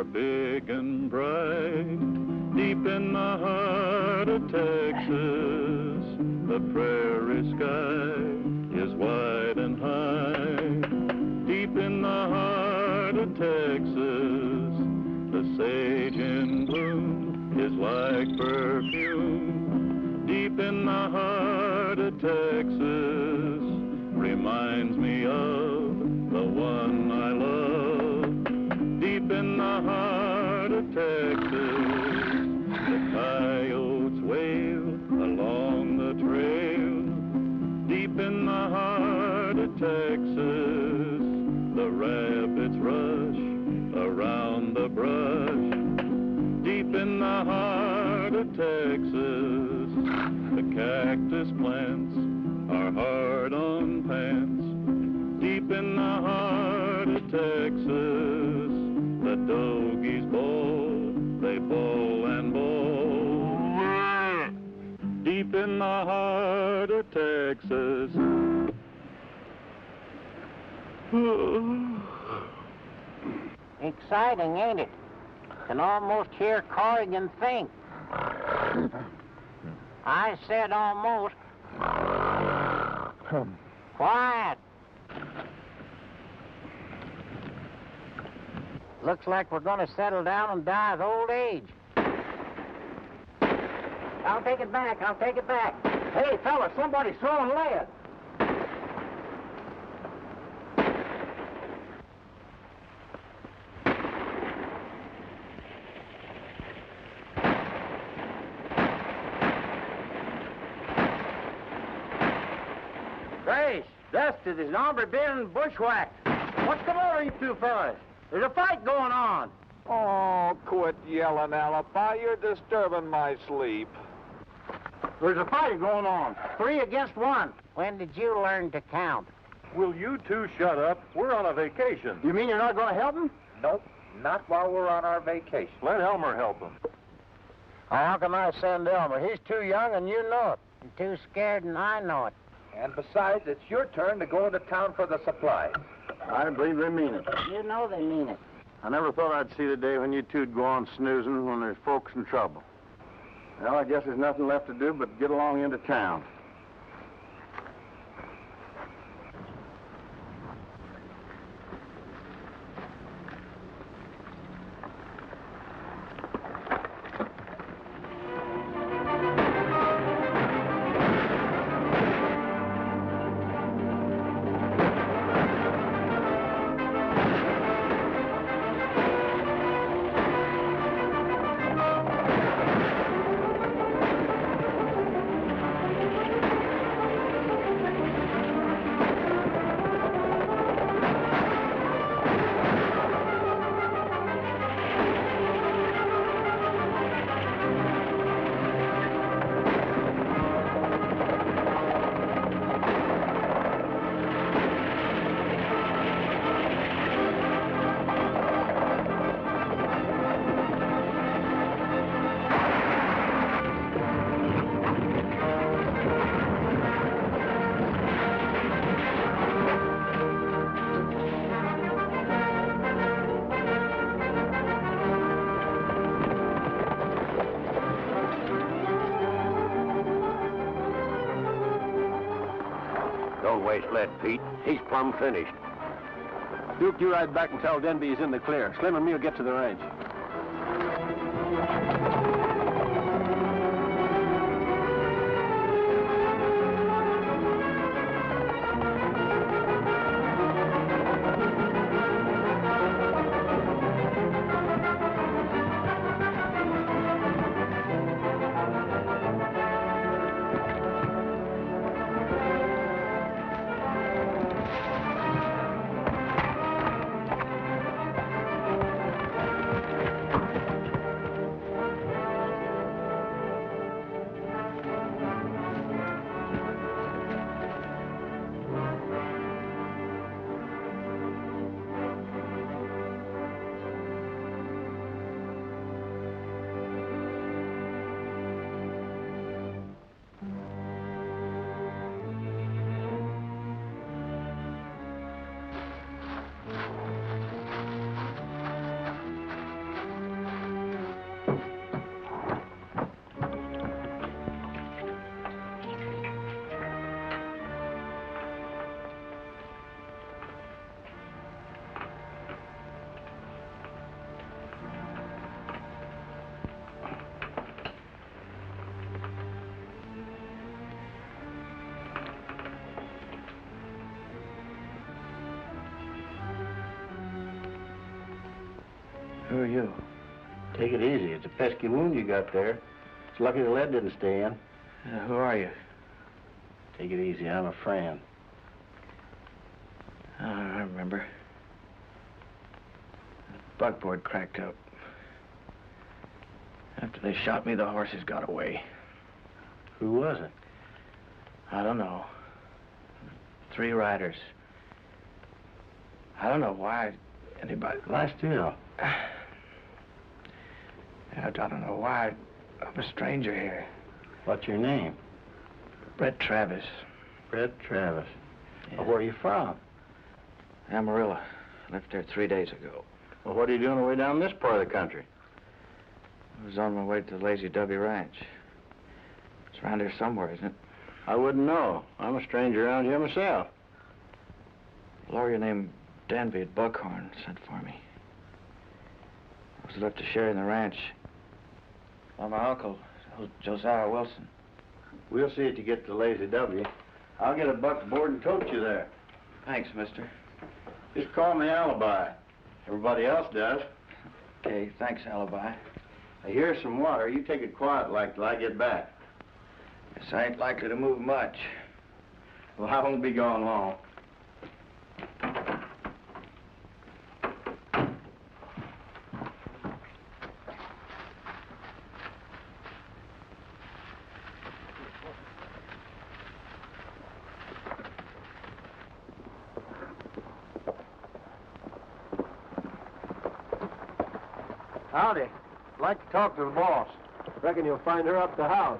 are big and bright. Deep in the heart of Texas, the prairie sky is wide and high. Deep in the heart of Texas, the sage in bloom is like perfume. Deep in the heart of Texas, reminds me of the one I love. Deep in the heart of Texas, the coyotes wail along the trail. Deep in the heart of Texas, the rabbits rush around the brush. Deep in the heart of Texas, the cactus plants are hard on pants. Deep in the heart of Texas, the dogies bawl, they bawl and bawl. Deep in the heart of Texas. Exciting, ain't it? Can almost hear Corrigan think. I said almost. Quiet. Looks like we're going to settle down and die of old age. I'll take it back. I'll take it back. Hey, fella, somebody's throwing lead. Grace, dusted. There's an hombre been bushwhacked. What's come over you two fellas? There's a fight going on. Oh, quit yelling, Alibi. You're disturbing my sleep. There's a fight going on. 3 against 1. When did you learn to count? Will you two shut up? We're on a vacation. You mean you're not going to help him? Nope, not while we're on our vacation. Let Elmer help him. How can I send Elmer? He's too young and you know it. And too scared and I know it. And besides, it's your turn to go into town for the supplies. I believe they mean it. You know they mean it. I never thought I'd see the day when you two'd go on snoozing when there's folks in trouble. Well, I guess there's nothing left to do but get along into town. Don't waste lead, Pete. He's plumb finished. Duke, you ride back and tell Denby he's in the clear. Slim and me'll get to the range. Who are you? Take it easy. It's a pesky wound you got there. It's lucky the lead didn't stay in. Who are you? Take it easy. I'm a friend. Oh, I remember. The buckboard cracked up. After they shot me, the horses got away. Who was it? I don't know. 3 riders. I don't know why anybody... Lie still. I don't know why. I'm a stranger here. What's your name? Brett Travis. Brett Travis. Yeah. Well, where are you from? Amarillo. Left there 3 days ago. Well, what are you doing away down this part of the country? I was on my way to the Lazy W Ranch. It's around here somewhere, isn't it? I wouldn't know. I'm a stranger around here myself. A lawyer named Danby at Buckhorn sent for me. I was left to share in the ranch by my uncle, Josiah Wilson. We'll see that you get to Lazy W. I'll get a buckboard and tote you there. Thanks, mister. Just call me Alibi. Everybody else does. Okay, thanks, Alibi. Here's some water. You take it quiet like till I get back. Guess I ain't likely to move much. Well, I won't be gone long. Howdy. I'd like to talk to the boss. Reckon you'll find her up the house.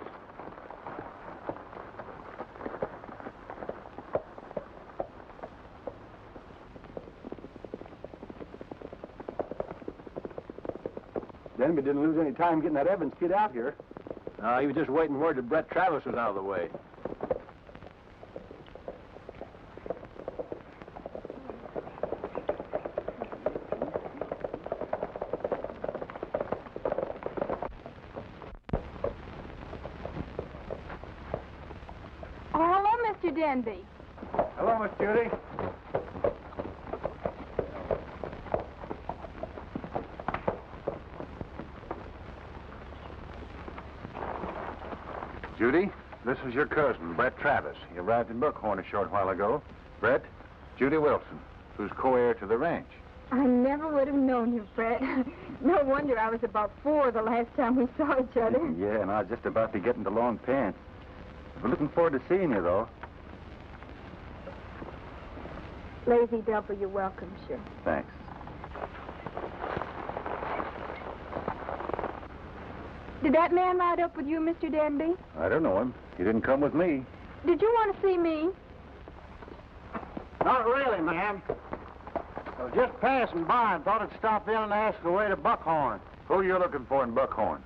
Denby didn't lose any time getting that Evans kid out here. He was just waiting word that Brett Travis was out of the way. Oh, hello, Mr. Denby. Hello, Miss Judy. Judy, this is your cousin, Brett Travis. He arrived in Buckhorn a short while ago. Brett, Judy Wilson, who's co-heir to the ranch. I never would have known you, Fred. No wonder I was about 4 the last time we saw each other. Yeah, and I was just about to get into long pants. We're looking forward to seeing you, though. Lazy W, welcome, sure. Thanks. Did that man ride up with you, Mr. Denby? I don't know him. He didn't come with me. Did you want to see me? Not really, ma'am. I was just passing by and thought I'd stop in and ask the way to Buckhorn. Who are you looking for in Buckhorn?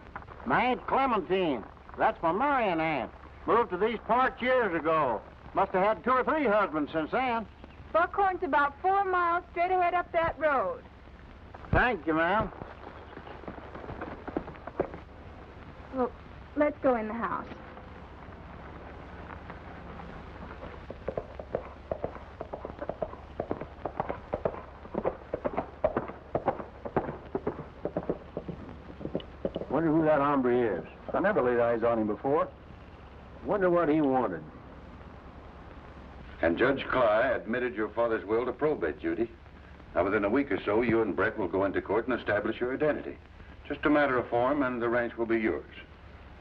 My Aunt Clementine. That's my Marion aunt. Moved to these parts years ago. Must have had 2 or 3 husbands since then. Buckhorn's about 4 miles straight ahead up that road. Thank you, ma'am. Well, let's go in the house. Wonder who that hombre is. I never laid eyes on him before. Wonder what he wanted. And Judge Cly admitted your father's will to probate, Judy. Now, within a week or so, you and Brett will go into court and establish your identity. Just a matter of form, and the ranch will be yours.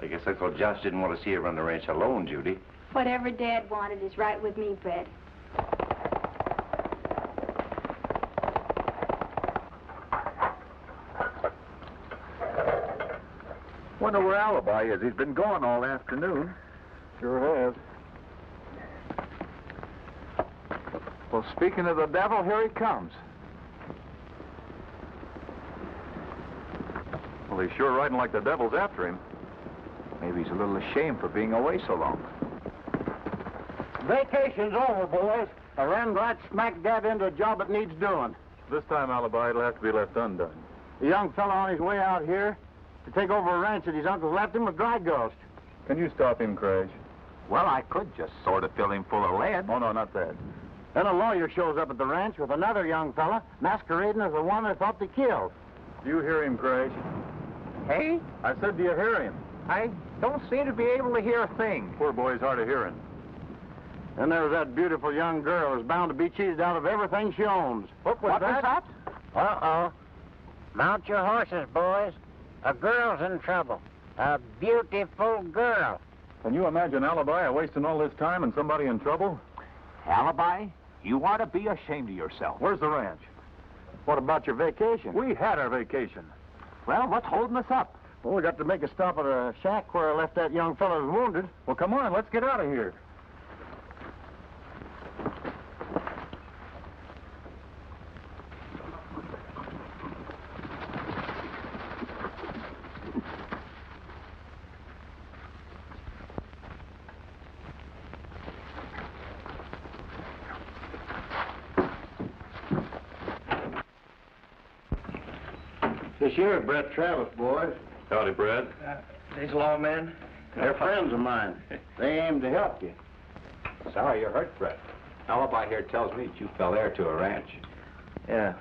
I guess Uncle Josh didn't want to see you run the ranch alone, Judy. Whatever Dad wanted is right with me, Fred. Wonder where Alibi is. He's been gone all afternoon. Sure has. Well, speaking of the devil, here he comes. Well, he's sure riding like the devil's after him. Maybe he's a little ashamed for being away so long. Vacation's over, boys. I ran right smack dab into a job that needs doing. This time, Alibi, it'll have to be left undone. A young fellow on his way out here to take over a ranch that his uncle left him with dry ghost. Can you stop him, Craig? Well, I could just sort of fill him full of lead. Oh, no, not that. Then a lawyer shows up at the ranch with another young fella masquerading as the one they thought they killed. Do you hear him, Craig? Hey? I said, do you hear him? I don't seem to be able to hear a thing. Poor boy's hard of hearing. Then there was that beautiful young girl who's bound to be cheated out of everything she owns. What was that? Uh-oh. Mount your horses, boys. A girl's in trouble. A beautiful girl. Can you imagine Alibi wasting all this time and somebody in trouble? Alibi? You ought to be ashamed of yourself. Where's the ranch? What about your vacation? We had our vacation. Well, what's holding us up? Well, we got to make a stop at a shack where I left that young fellow who's wounded. Well, come on, let's get out of here. This here, Brett Travis, boys. Howdy, Brad. These lawmen? They're friends of mine. They aim to help you. Sorry you're hurt, Brett. Alibi here tells me that you fell heir to a ranch. Yeah.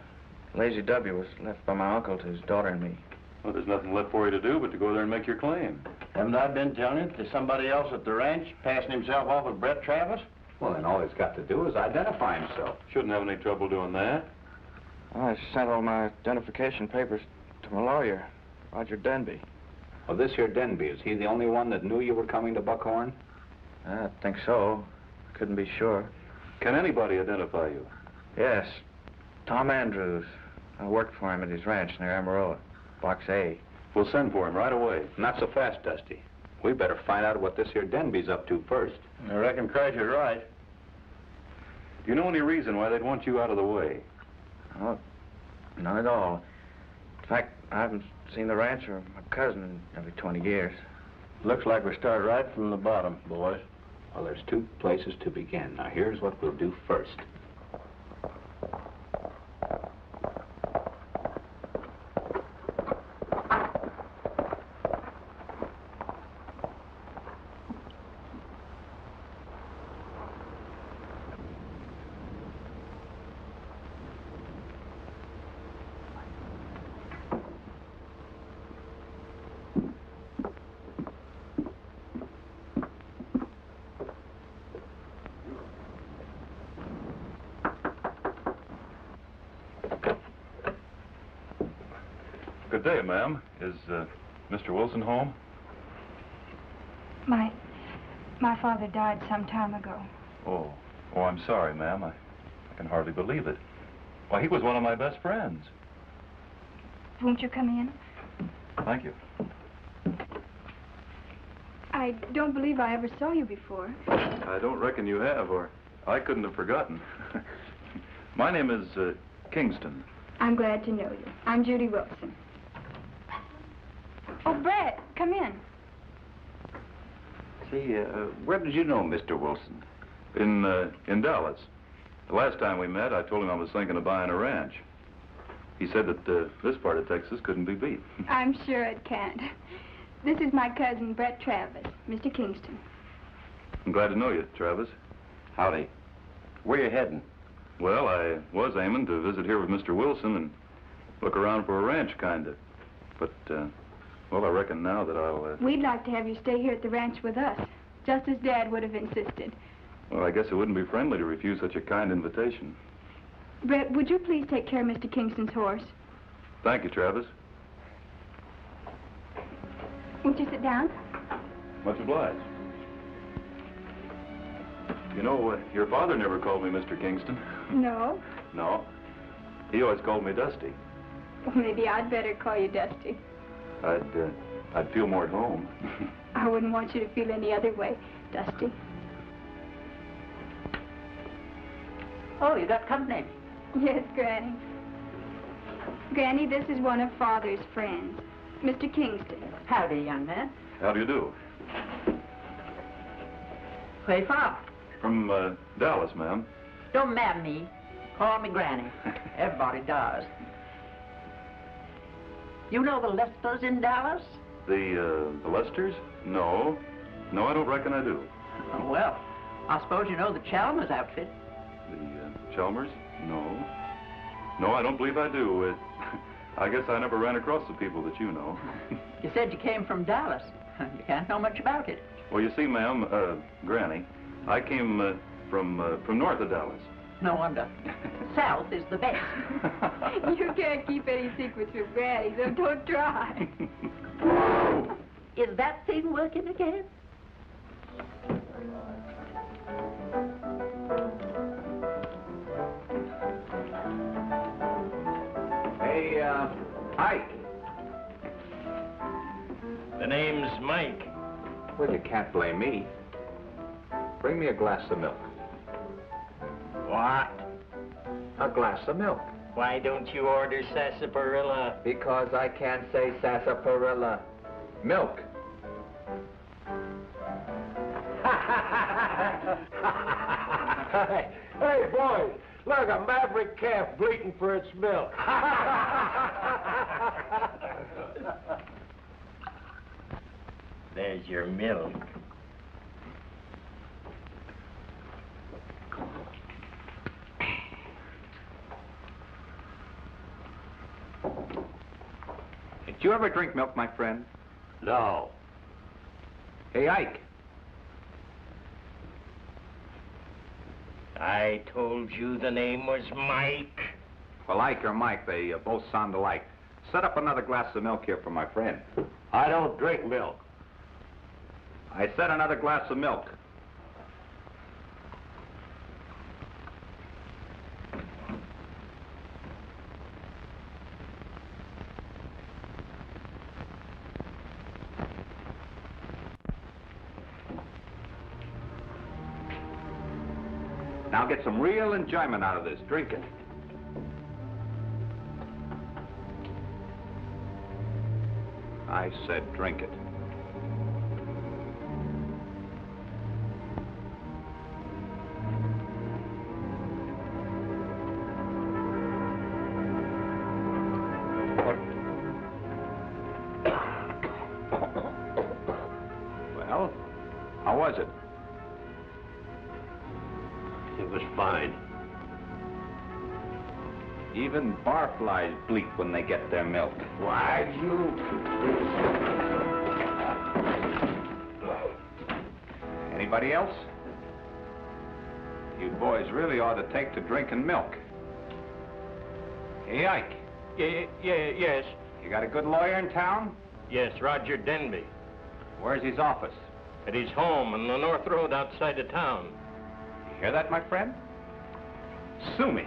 Lazy W was left by my uncle to his daughter and me. Well, there's nothing left for you to do but to go there and make your claim. Haven't I been telling you there's somebody else at the ranch passing himself off as Brett Travis? Well, then all he's got to do is identify himself. Shouldn't have any trouble doing that. I sent all my identification papers to my lawyer, Roger Denby. Well, this here Denby, is he the only one that knew you were coming to Buckhorn? I think so. Couldn't be sure. Can anybody identify you? Yes. Tom Andrews. I worked for him at his ranch near Amarillo, Box A. We'll send for him right away. Not so fast, Dusty. We better find out what this here Denby's up to first. I reckon Croucher's right. Do you know any reason why they'd want you out of the way? Oh, none at all. In fact, I haven't seen the ranch or my cousin in nearly 20 years. Looks like we start right from the bottom, boys. Well, there's two places to begin. Now, here's what we'll do first. Good day, ma'am. Is Mr. Wilson home? My father died some time ago. Oh, I'm sorry, ma'am. I can hardly believe it. Why, he was one of my best friends. Won't you come in? Thank you. I don't believe I ever saw you before. I don't reckon you have, or I couldn't have forgotten. My name is Kingston. I'm glad to know you. I'm Judy Wilson. Oh, Brett, come in. See, where did you know Mr. Wilson? In Dallas. The last time we met, I told him I was thinking of buying a ranch. He said that this part of Texas couldn't be beat. I'm sure it can't. This is my cousin, Brett Travis, Mr. Kingston. I'm glad to know you, Travis. Howdy. Where you heading? Well, I was aiming to visit here with Mr. Wilson and look around for a ranch, kind of. But, well, I reckon now that I'll... We'd like to have you stay here at the ranch with us, just as Dad would have insisted. Well, I guess it wouldn't be friendly to refuse such a kind invitation. Brett, would you please take care of Mr. Kingston's horse? Thank you, Travis. Won't you sit down? Much obliged. You know, your father never called me Mr. Kingston. No. No. He always called me Dusty. Well, maybe I'd better call you Dusty. I'd feel more at home. I wouldn't want you to feel any other way, Dusty. Oh, you got company. Yes, Granny. Granny, this is one of Father's friends, Mr. Kingston. Howdy, young man. How do you do? Where you from? From Dallas, ma'am. Don't mad me. Call me Granny. Everybody does. You know the Lesters in Dallas? The Lesters? No. No, I don't reckon I do. Oh, well, I suppose you know the Chalmers outfit. The Chalmers? No. No, I don't believe I do. I guess I never ran across the people that you know. You said you came from Dallas. You can't know much about it. Well, you see, ma'am, Granny, I came from north of Dallas. No wonder. South is the best. You can't keep any secrets from Granny, so don't try. Is that thing working again? Hey, Ike. The name's Mike. Well, you can't blame me. Bring me a glass of milk. What? A glass of milk. Why don't you order sarsaparilla? Because I can't say sarsaparilla. Milk. Hey, boys, look, a maverick calf bleating for its milk. There's your milk. Did you ever drink milk, my friend? No. Hey, Ike. I told you the name was Mike. Well, Ike or Mike, they both sound alike. Set up another glass of milk here for my friend. I don't drink milk. I said another glass of milk. Now get some real enjoyment out of this. Drink it. I said drink it. Well, how was it? It was fine. Even barflies bleat when they get their milk. Why, you... Anybody else? You boys really ought to take to drinking milk. Hey, Ike. Yes. You got a good lawyer in town? Yes, Roger Denby. Where's his office? At his home on the North Road outside of town. You hear that, my friend? Sue me.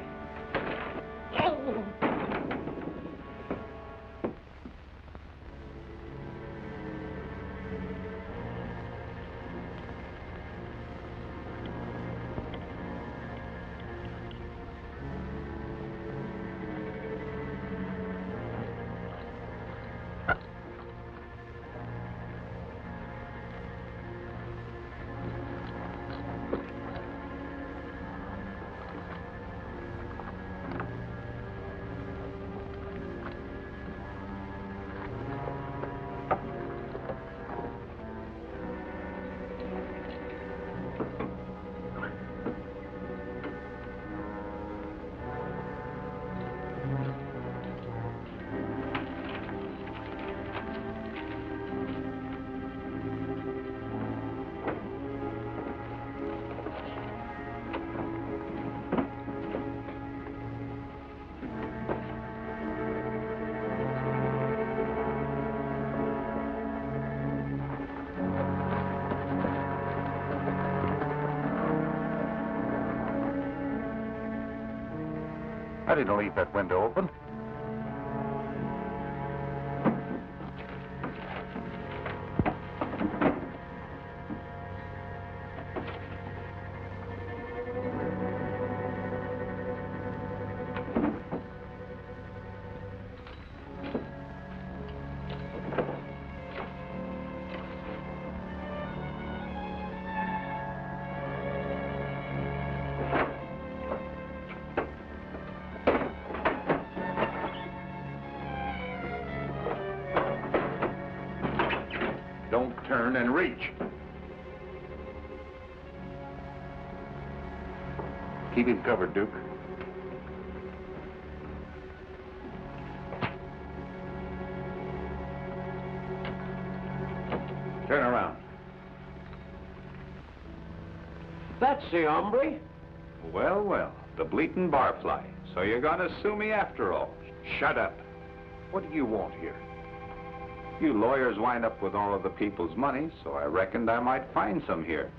I didn't leave that window open. Don't turn and reach. Keep him covered, Duke. That's the hombre. Well, well, the bleating barfly. So you're gonna sue me after all. Shut up. What do you want here? You lawyers wind up with all of the people's money, so I reckoned I might find some here.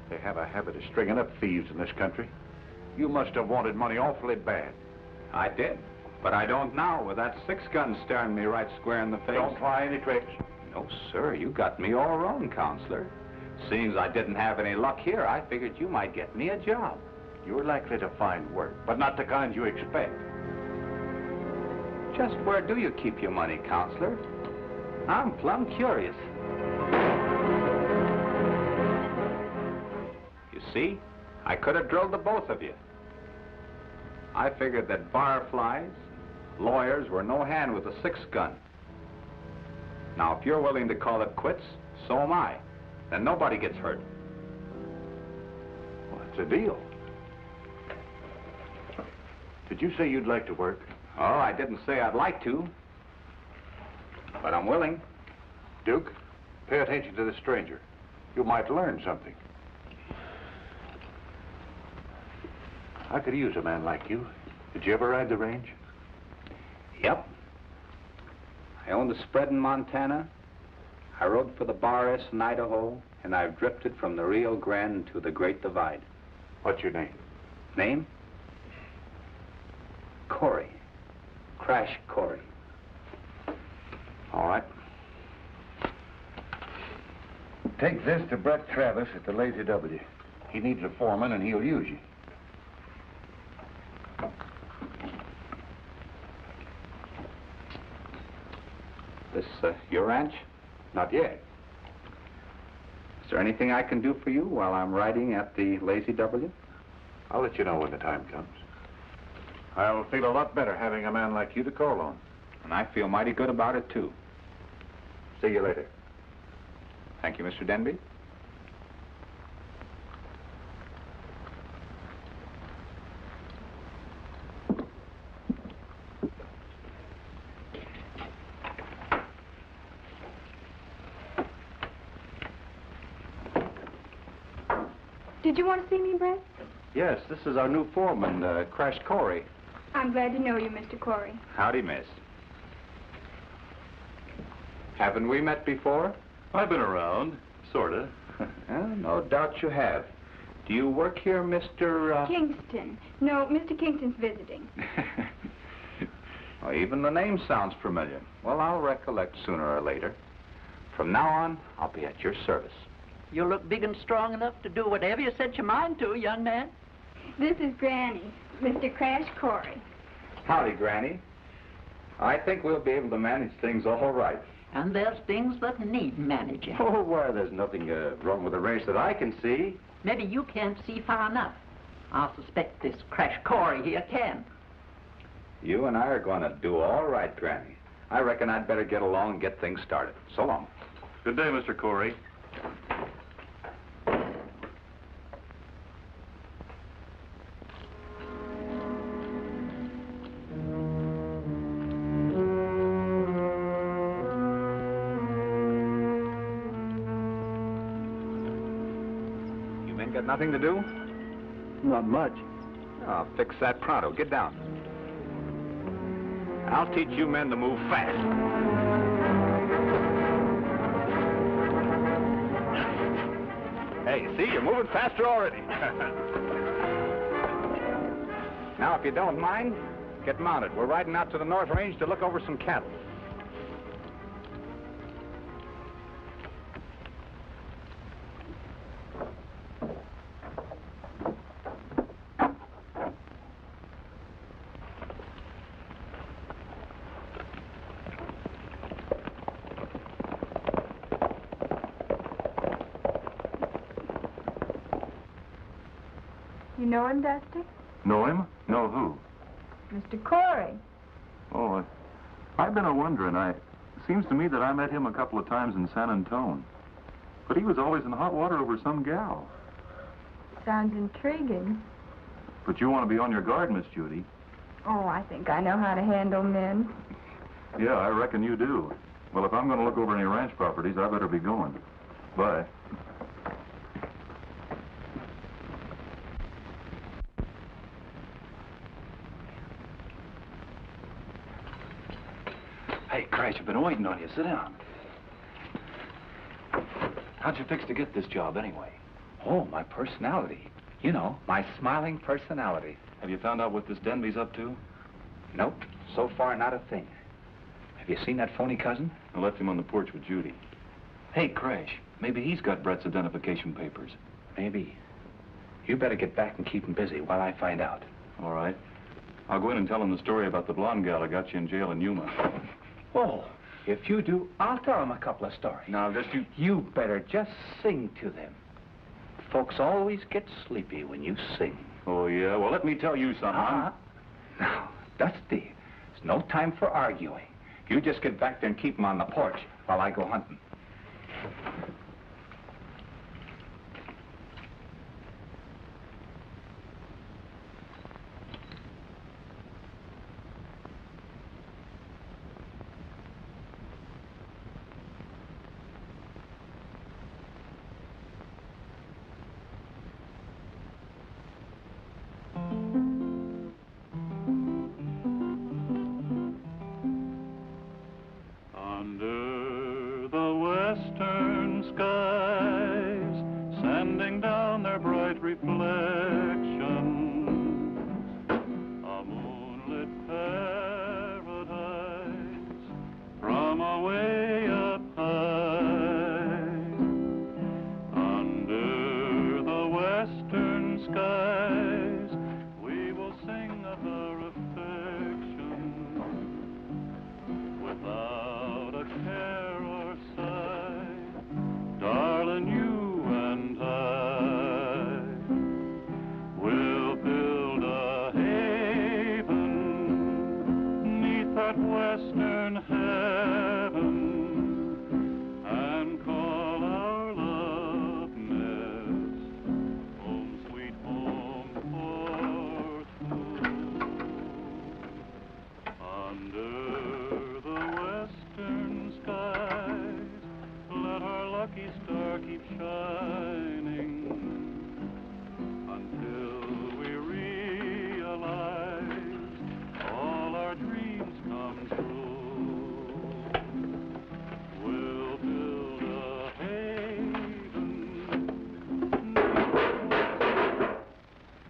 They have a habit of stringing up thieves in this country. You must have wanted money awfully bad. I did, but I don't now with that 6-gun staring me right square in the face. Don't try any tricks. No, sir, you got me all wrong, counselor. Seeing as I didn't have any luck here, I figured you might get me a job. You're likely to find work, but not the kind you expect. Just where do you keep your money, counselor? I'm plumb curious. You see, I could have drilled the both of you. I figured that barflies, lawyers were no hand with a 6-gun. Now, if you're willing to call it quits, so am I. Then nobody gets hurt. Well, it's a deal. Did you say you'd like to work? Oh, I didn't say I'd like to, but I'm willing. Duke, pay attention to the stranger. You might learn something. I could use a man like you. Did you ever ride the range? Yep. I owned a spread in Montana. I rode for the Bar S in Idaho, and I've drifted from the Rio Grande to the Great Divide. What's your name? Name? Corey. Crash Corey. All right. Take this to Brett Travis at the Lazy W. He needs a foreman, and he'll use you. This, your ranch? Not yet. Is there anything I can do for you while I'm riding at the Lazy W? I'll let you know when the time comes. I'll feel a lot better having a man like you to call on. And I feel mighty good about it, too. See you later. Thank you, Mr. Denby. Did you want to see me, Brett? Yes, this is our new foreman, Crash Corey. I'm glad to know you, Mr. Corey. Howdy, miss. Haven't we met before? I've been around, sorta. No doubt you have. Do you work here, Mr. Kingston. No, Mr. Kingston's visiting. Well, even the name sounds familiar. Well, I'll recollect sooner or later. From now on, I'll be at your service. You look big and strong enough to do whatever you set your mind to, young man. This is Granny, Mr. Crash Corey. Howdy, Granny. I think we'll be able to manage things all right. And there's things that need managing. Oh, why, there's nothing wrong with the ranch that I can see. Maybe you can't see far enough. I suspect this Crash Corey here can. You and I are going to do all right, Granny. I reckon I'd better get along and get things started. So long. Good day, Mr. Corey. Got nothing to do? Not much. I'll fix that pronto. Get down. I'll teach you men to move fast. Hey, see, you're moving faster already. Now, if you don't mind, get mounted. We're riding out to the North Range to look over some cattle. You know him, Dusty? Know him? Know who? Mr. Corey. Oh, I've been a-wondering. Seems to me that I met him a couple of times in San Antone. But he was always in hot water over some gal. Sounds intriguing. But you want to be on your guard, Miss Judy. Oh, I think I know how to handle men. Yeah, I reckon you do. Well, if I'm going to look over any ranch properties, I better be going. Bye. Hey, Crash, I've been waiting on you. Sit down. How'd you fix to get this job, anyway? Oh, my personality. You know, my smiling personality. Have you found out what this Denby's up to? Nope. So far, not a thing. Have you seen that phony cousin? I left him on the porch with Judy. Hey, Crash, maybe he's got Brett's identification papers. Maybe. You better get back and keep him busy while I find out. All right. I'll go in and tell him the story about the blonde gal that got you in jail in Yuma. Oh, if you do, I'll tell him a couple of stories. Now, just you... You better just sing to them. Folks always get sleepy when you sing. Oh, yeah? Well, let me tell you something. Now, Dusty, there's no time for arguing. You just get back there and keep him on the porch while I go hunting. Under the western skies, sending down their bright reflections, a moonlit paradise from away up high. Under the western skies, we will sing of our affection without a care or sigh, darling, you and I will build a haven 'neath that western heaven and call our love nest home, sweet home for two. Under the western skies, let our lucky star keep shining until we realize all our dreams come true. We'll build a haven.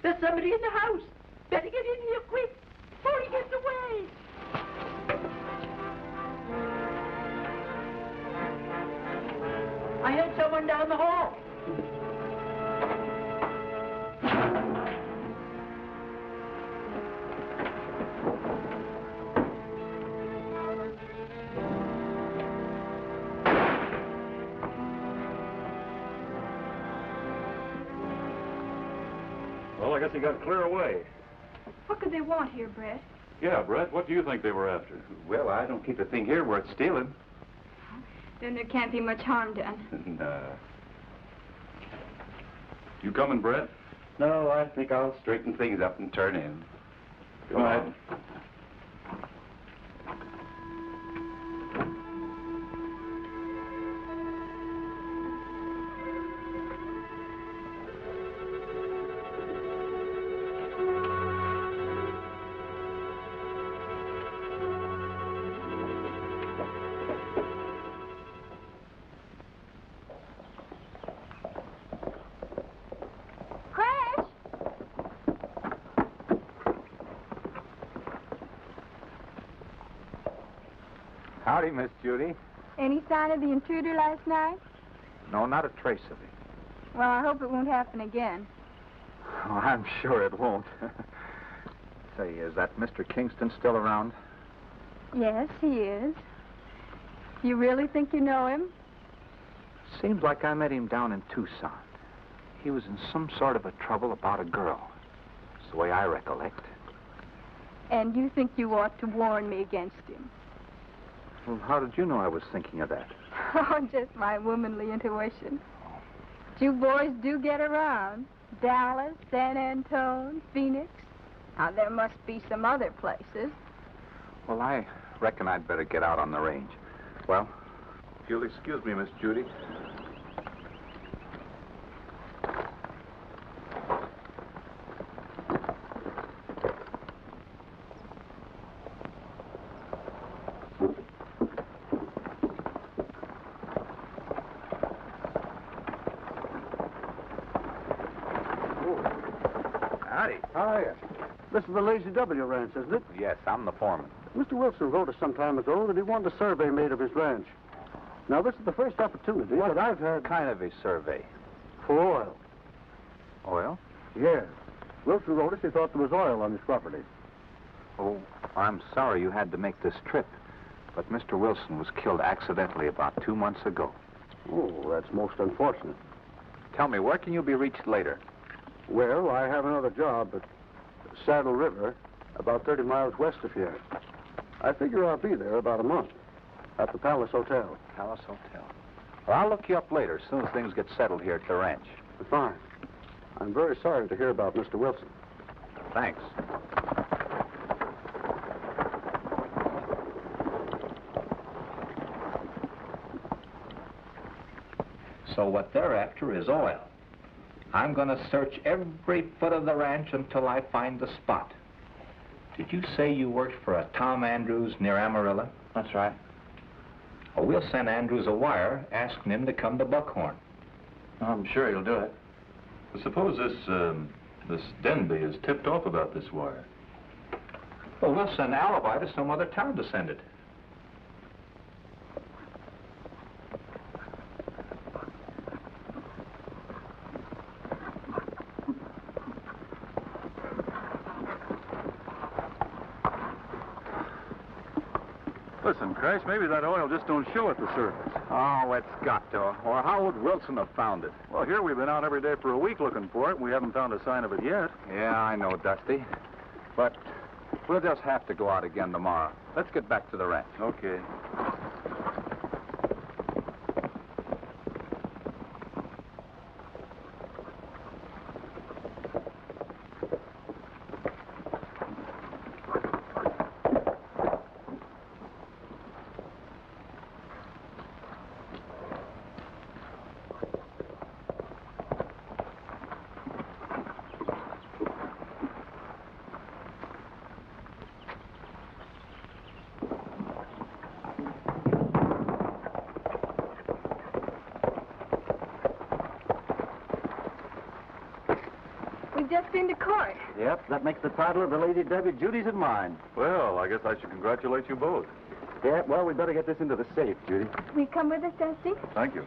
There's somebody in the house. Better get in here quick before he gets away. I heard someone down the hall. Well, I guess he got clear away. What could they want here, Brett? Yeah, Brett, what do you think they were after? Well, I don't keep a thing here worth stealing. Then there can't be much harm done. No. You coming, Brett? No, I think I'll straighten things up and turn in. Go ahead. Crash! Howdy, Miss Judy. Any sign of the intruder last night? No, not a trace of it. Well, I hope it won't happen again. Oh, I'm sure it won't. Say, is that Mr. Kingston still around? Yes, he is. You really think you know him? Seems like I met him down in Tucson. He was in some sort of a trouble about a girl. It's the way I recollect. And you think you ought to warn me against him? Well, how did you know I was thinking of that? Oh, just my womanly intuition. You boys do get around. Dallas, San Antone, Phoenix. Now, there must be some other places. Well, I reckon I'd better get out on the range. Well, if you'll excuse me, Miss Judy. Howdy. Hi. This is the Lazy W ranch, isn't it? Yes, I'm the foreman. Mr. Wilson wrote us some time ago that he wanted a survey made of his ranch. Now, this is the first opportunity that I've had... Kind of a survey. For oil. Oil? Yes. Wilson wrote us he thought there was oil on his property. Oh, I'm sorry you had to make this trip. But Mr. Wilson was killed accidentally about 2 months ago. Oh, that's most unfortunate. Tell me, where can you be reached later? Well, I have another job at Saddle River, about 30 miles west of here. I figure I'll be there about a month at the Palace Hotel. Palace Hotel. Well, I'll look you up later as soon as things get settled here at the ranch. Fine. I'm very sorry to hear about Mr. Wilson. Thanks. So what they're after is oil. I'm going to search every foot of the ranch until I find the spot. Did you say you worked for a Tom Andrews near Amarillo? That's right. Well, we'll send Andrews a wire asking him to come to Buckhorn. I'm sure he'll do it. Well, suppose this Denby is tipped off about this wire. Well, we'll send Alibi to some other town to send it. Listen, Crash, maybe that oil just don't show at the surface. Oh, it's got to. Or how would Wilson have found it? Well, here we've been out every day for a week looking for it, and we haven't found a sign of it yet. Yeah, I know, Dusty. But we'll just have to go out again tomorrow. Let's get back to the ranch. Okay. We've just been to court. Yep, that makes the title of the Lady Debbie Judy's and mine. Well, I guess I should congratulate you both. Yeah, well, we better get this into the safe, Judy. Will you come with us, Dusty? Thank you.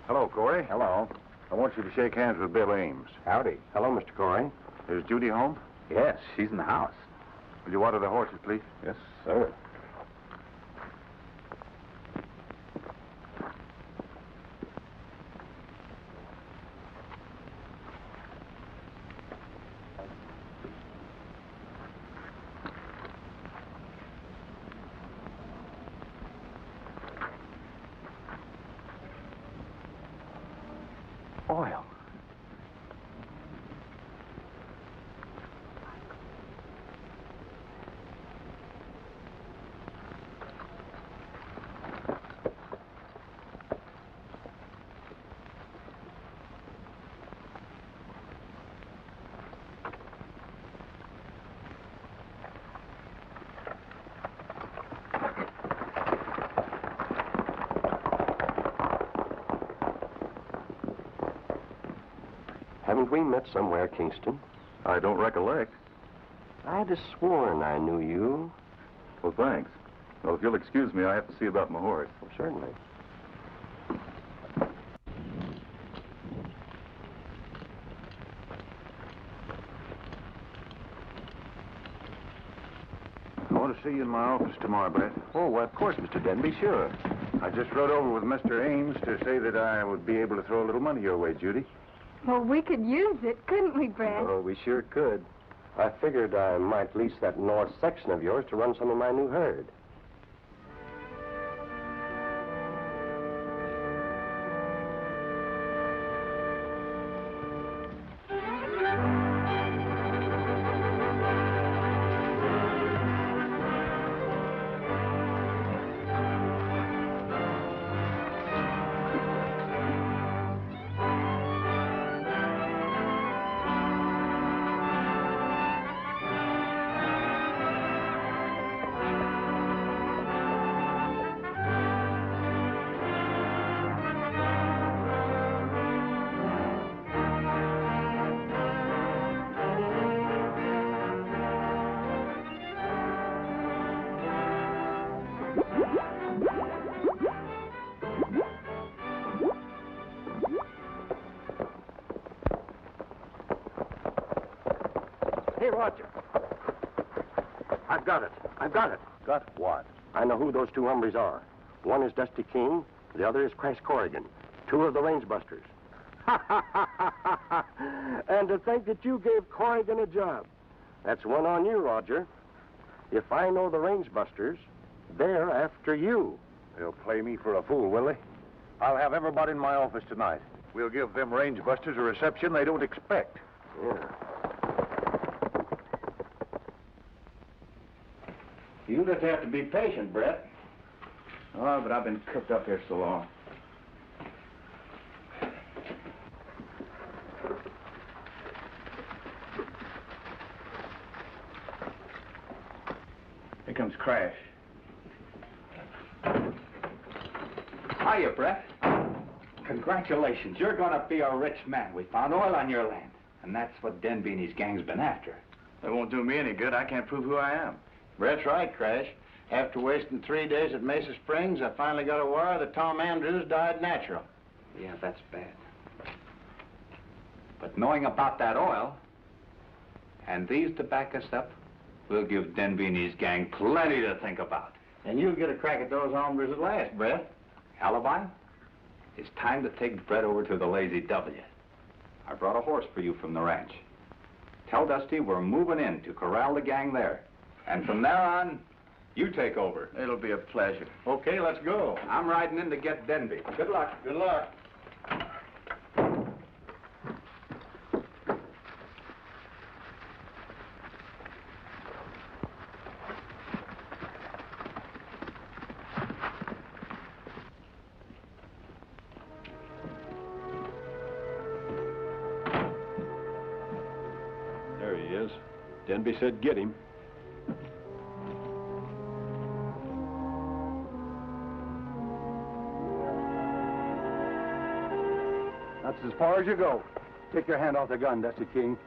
Hello, Corey. Hello. I want you to shake hands with Bill Ames. Howdy. Hello, Mr. Corey. Is Judy home? Yes, she's in the house. Will you water the horses, please? Yes, sir. Oil. Haven't we met somewhere, Kingston? I don't recollect. I'd have sworn I knew you. Well, thanks. Well, if you'll excuse me, I have to see about my horse. Well, certainly. I want to see you in my office tomorrow, Brett. Oh, well, of course, Mr. Denby, sure. I just rode over with Mr. Ames to say that I would be able to throw a little money your way, Judy. Well, we could use it, couldn't we, Brad? Oh, we sure could. I figured I might lease that north section of yours to run some of my new herd. Roger. I've got it. I've got it. Got what? I know who those two hombres are. One is Dusty King. The other is Crash Corrigan. Two of the range busters. And to think that you gave Corrigan a job. That's one on you, Roger. If I know the range busters, they're after you. They'll play me for a fool, will they? I'll have everybody in my office tonight. We'll give them range busters a reception they don't expect. Yeah. You just have to be patient, Brett. Oh, but I've been cooped up here so long. Here comes Crash. Hiya, Brett. Congratulations. You're going to be a rich man. We found oil on your land. And that's what Denby and his gang's been after. That won't do me any good. I can't prove who I am. Brett's right, Crash. After wasting 3 days at Mesa Springs, I finally got a wire that Tom Andrews died natural. Yeah, that's bad. But knowing about that oil, and these to back us up, we'll give Denby and his gang plenty to think about. And you'll get a crack at those hombres at last, Brett. Alibi? It's time to take Brett over to the Lazy W. I brought a horse for you from the ranch. Tell Dusty we're moving in to corral the gang there. And from there on, you take over. It'll be a pleasure. Okay, let's go. I'm riding in to get Denby. Good luck. Good luck. There he is. Denby said get him. That's as far as you go. Take your hand off the gun, Dusty King.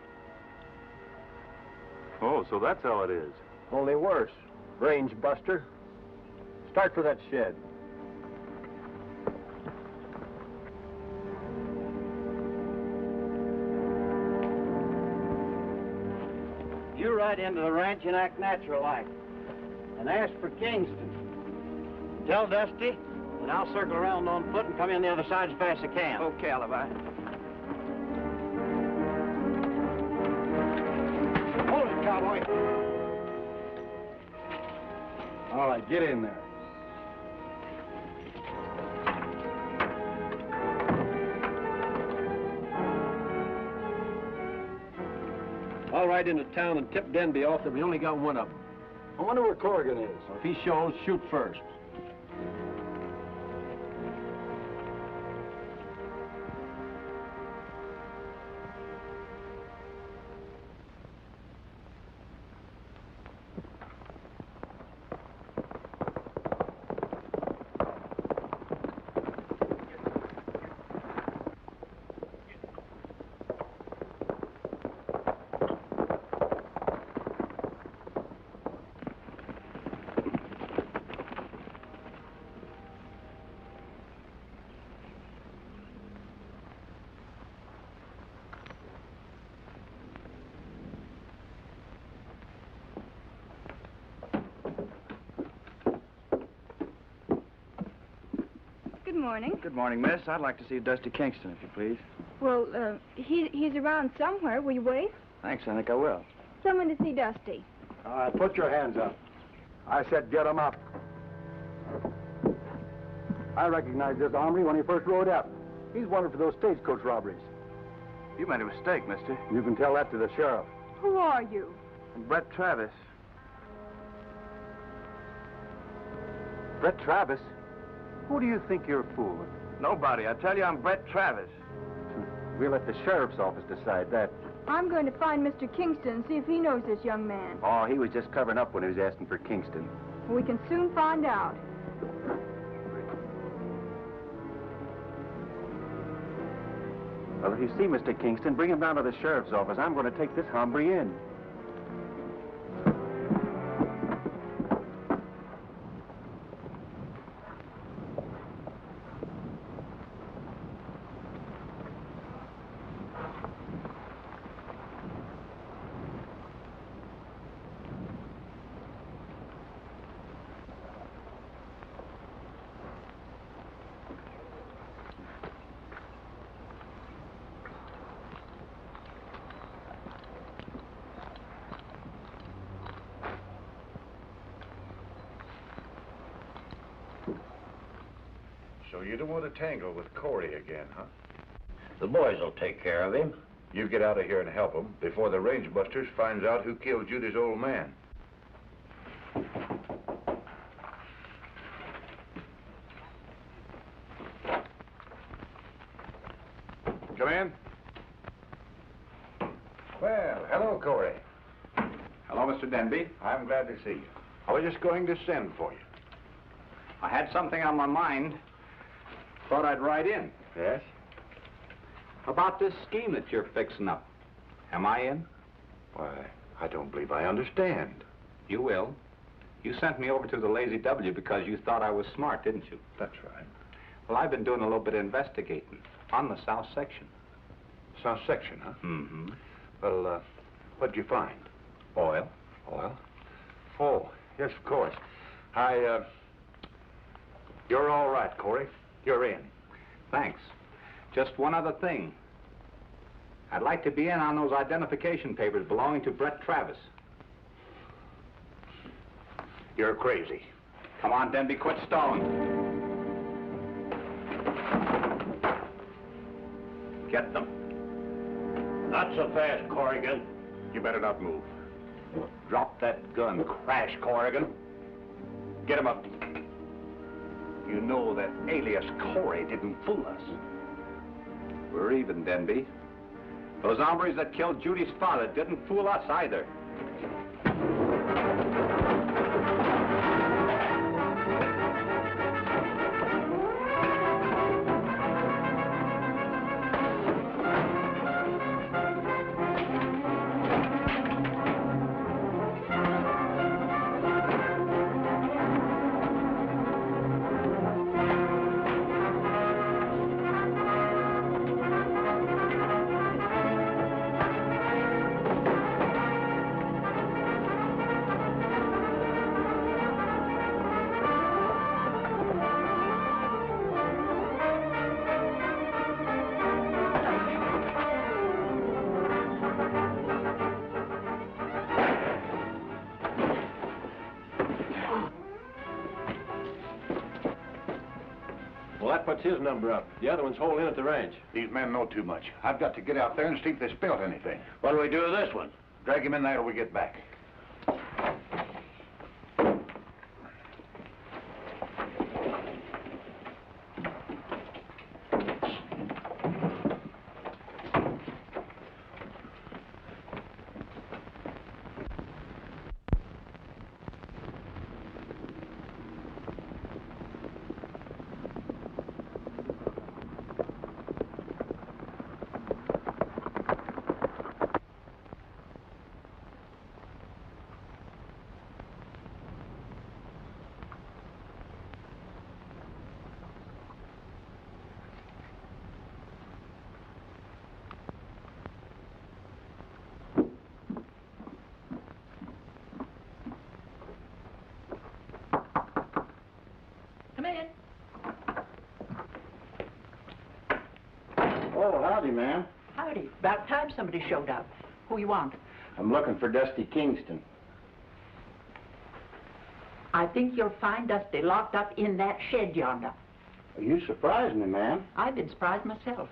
Oh, so that's how it is. Only worse. Range buster. Start for that shed. You ride into the ranch and act natural-like. And ask for Kingston. Tell Dusty, and I'll circle around on foot and come in the other side as fast as I can. Okay, Alibi. Hold it, cowboy. All right, get in there. I'll ride into town and tip Denby off that we only got one of them. I wonder where Corrigan is. If he shows, shoot first. Good morning. Good morning, miss. I'd like to see Dusty Kingston, if you please. Well, he's around somewhere. Will you wait? Thanks, I think I will. Someone to see Dusty. All right, put your hands up. I said get 'em up. I recognized this hombre when he first rode up. He's wanted for those stagecoach robberies. You made a mistake, mister. You can tell that to the sheriff. Who are you? Brett Travis. Brett Travis? Who do you think you're fooling? Nobody. I tell you, I'm Brett Travis. We'll let the sheriff's office decide that. I'm going to find Mr. Kingston and see if he knows this young man. Oh, he was just covering up when he was asking for Kingston. We can soon find out. Well, if you see Mr. Kingston, bring him down to the sheriff's office. I'm going to take this hombre in. So you don't want to tangle with Corey again, huh? The boys will take care of him. You get out of here and help them before the range busters finds out who killed Judy's old man. Come in. Well, hello, Corey. Hello, Mr. Denby. I'm glad to see you. I was just going to send for you. I had something on my mind. Thought I'd write in. Yes? About this scheme that you're fixing up. Am I in? Why, I don't believe I understand. You will. You sent me over to the Lazy W because you thought I was smart, didn't you? That's right. Well, I've been doing a little bit of investigating on the South Section. South Section, huh? Mm-hmm. Well, what'd you find? Oil. Oil? Oh, yes, of course. You're all right, Corey. You're in. Thanks. Just one other thing. I'd like to be in on those identification papers belonging to Brett Travis. You're crazy. Come on, Denby, quit stalling. Get them. Not so fast, Corrigan. You better not move. Drop that gun, Crash Corrigan. Get him up. You know that alias Corey didn't fool us. We're even, Denby. Those hombres that killed Judy's father didn't fool us either. Well, that puts his number up. The other one's holed in at the ranch. These men know too much. I've got to get out there and see if they spilled anything. What do we do with this one? Drag him in there till we get back. Oh, howdy, ma'am. Howdy. About time somebody showed up. Who you want? I'm looking for Dusty Kingston. I think you'll find Dusty locked up in that shed yonder. You surprised me, ma'am. I've been surprised myself.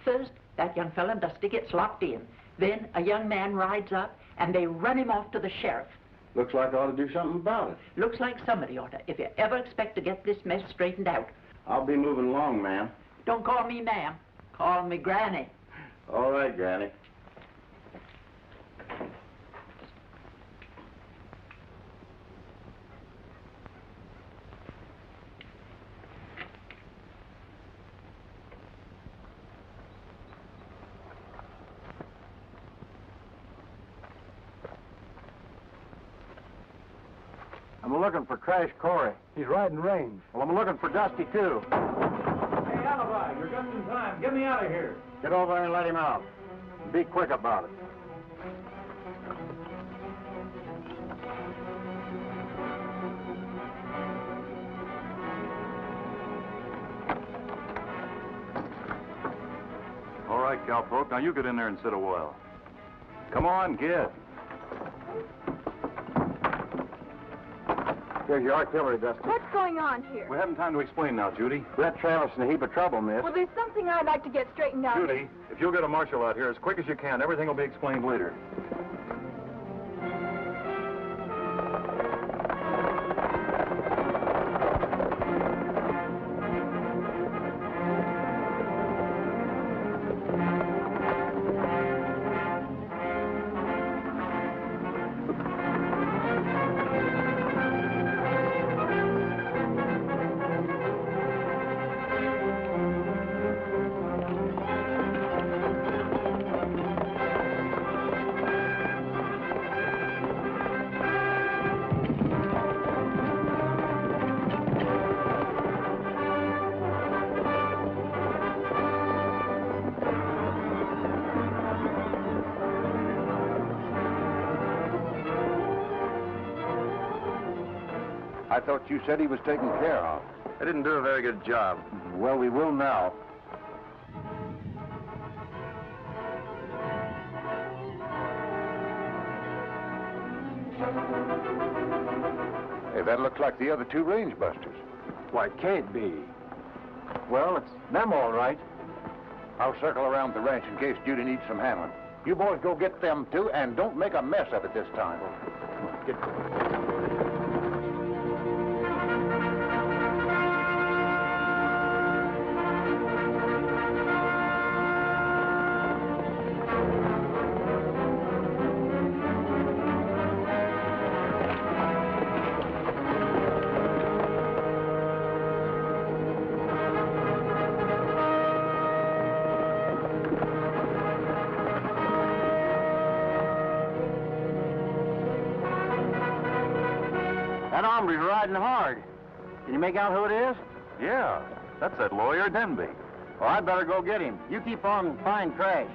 First, that young fella Dusty gets locked in. Then a young man rides up, and they run him off to the sheriff. Looks like I ought to do something about it. Looks like somebody ought to, if you ever expect to get this mess straightened out. I'll be moving along, ma'am. Don't call me ma'am. Call me Granny. All right, Granny. I'm looking for Crash Corey. He's riding range. Well, I'm looking for Dusty, too. Hey, Alibi, you're just in time. Get me out of here. Get over there and let him out. Be quick about it. All right, cowpoke, now you get in there and sit a while. Come on, get. Here's your artillery, Dusty. What's going on here? We haven't time to explain now, Judy. Brett Travis in a heap of trouble, miss. Well, there's something I'd like to get straightened out. Judy, if you'll get a marshal out here as quick as you can, everything will be explained later. I thought you said he was taken care of. I didn't do a very good job. Well, we will now. Hey, that looks like the other two range busters. Why, it can't be. Well, it's them all right. I'll circle around the ranch in case Judy needs some handling. You boys go get them too, and don't make a mess of it this time. Get... That hombre's riding hard. Can you make out who it is? Yeah, that's that lawyer, Denby. Well, I'd better go get him. You keep on and find Crash.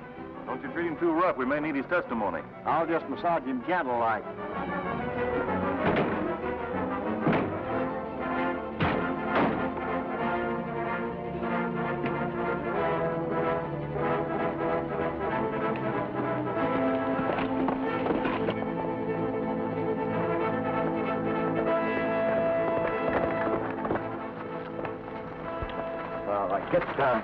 Don't you treat him too rough. We may need his testimony. I'll just massage him gentle like. All right, get down.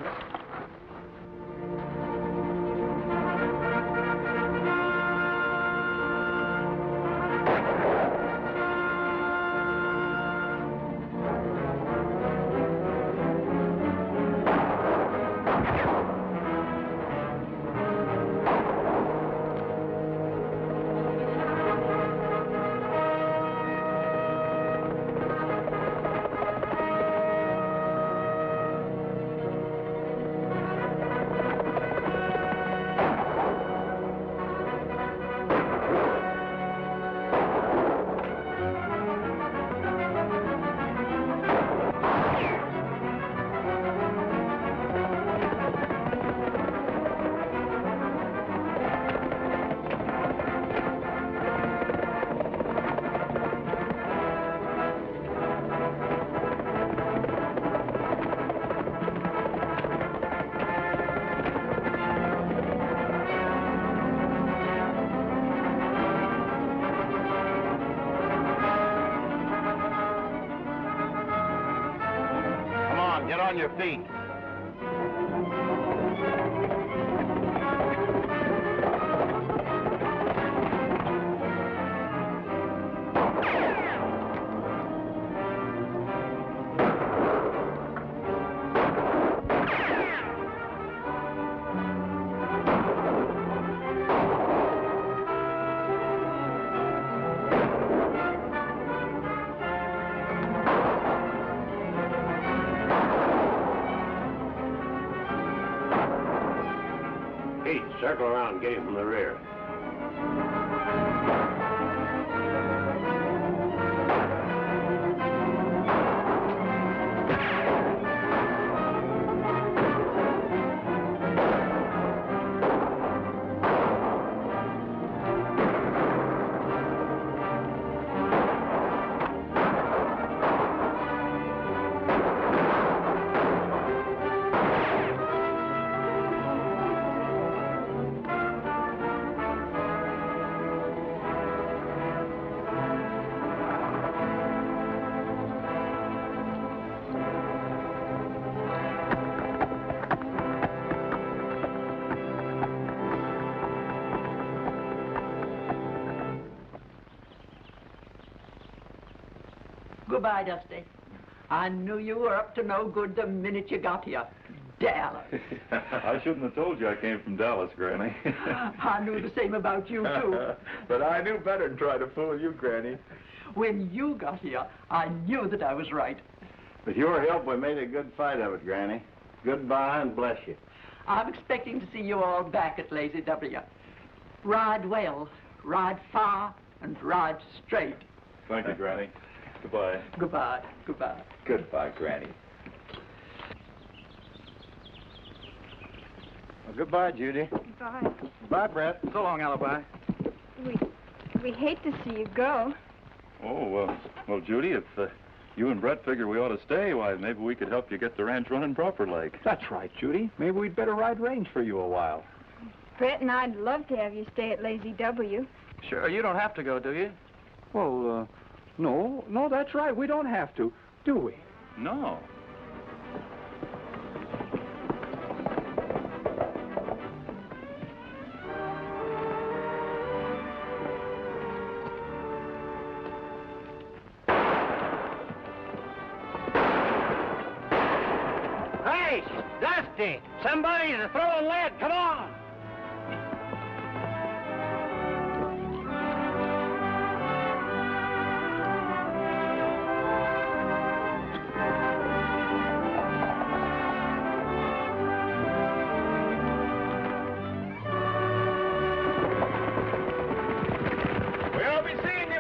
Get on your feet. Circle around and get him from the rear. Goodbye, Dusty. I knew you were up to no good the minute you got here. Dallas. I shouldn't have told you I came from Dallas, Granny. I knew the same about you, too. But I knew better than try to fool you, Granny. When you got here, I knew that I was right. With your help, we made a good fight of it, Granny. Goodbye and bless you. I'm expecting to see you all back at Lazy W. Ride well, ride far, and ride straight. Thank you, Granny. Goodbye. Goodbye, goodbye. Goodbye, Granny. Well, goodbye, Judy. Goodbye. Bye, Brett. So long, Alibi. We hate to see you go. Oh, well, Judy, if you and Brett figure we ought to stay, why, maybe we could help you get the ranch running proper like. That's right, Judy. Maybe we'd better ride range for you a while. Brett and I'd love to have you stay at Lazy W. Sure, you don't have to go, do you? Well, no, that's right. We don't have to, do we? No. Hey, Dusty! Somebody's throwing lead. Come on! We'll be seeing